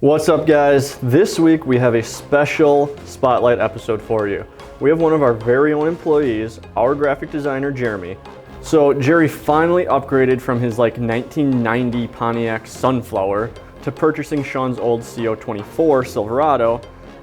What's up, guys? This week we have a special spotlight episode for you. We have one of our very own employees, our graphic designer, Jeremy. So Jerry finally upgraded from his 1990 Pontiac Sunflower to purchasing Sean's old CO24 Silverado,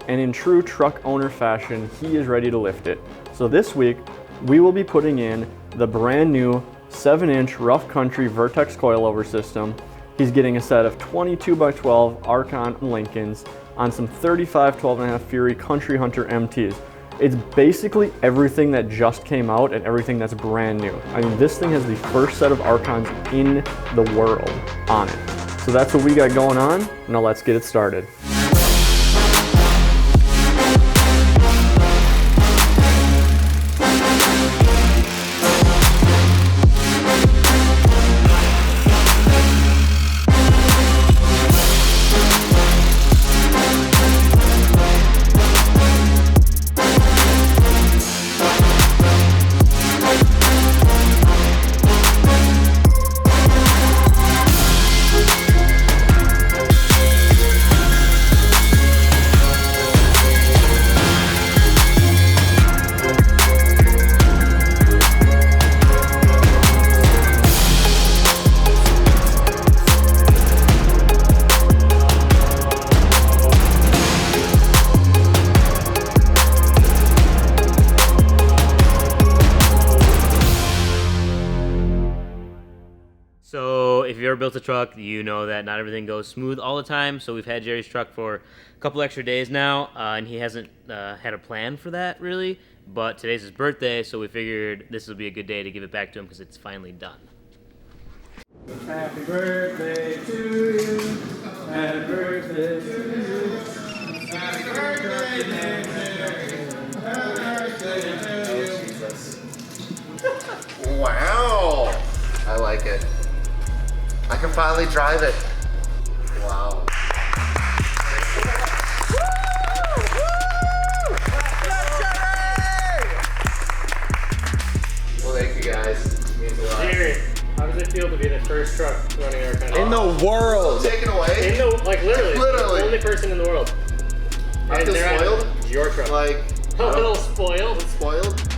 and in true truck owner fashion, he is ready to lift it. So this week, we will be putting in the brand new 7-inch Rough Country Vertex Coilover System. He's getting a set of 22x12 ARKON Lincolns on some 35 12.5 Fury Country Hunter MTs. It's basically everything that just came out and everything that's brand new. I mean, this thing has the first set of ARKONs in the world on it. So that's what we got going on. Now let's get it started. So if you've ever built a truck, you know that not everything goes smooth all the time. So we've had Jerry's truck for a couple extra days now, and he hasn't had a plan for that really. But today's his birthday, so we figured this will be a good day to give it back to him because it's finally done. Happy birthday to you. Happy birthday to you. Happy birthday, Jerry. Happy birthday to you. Wow. I like it. I can finally drive it. Wow. Well, thank you guys. It means a lot. Jerry, how does it feel to be the first truck running our country? In the world. Taken away? Literally. Literally. The only person in the world. I feel they're spoiled. Your truck. Like, a little spoiled. spoiled.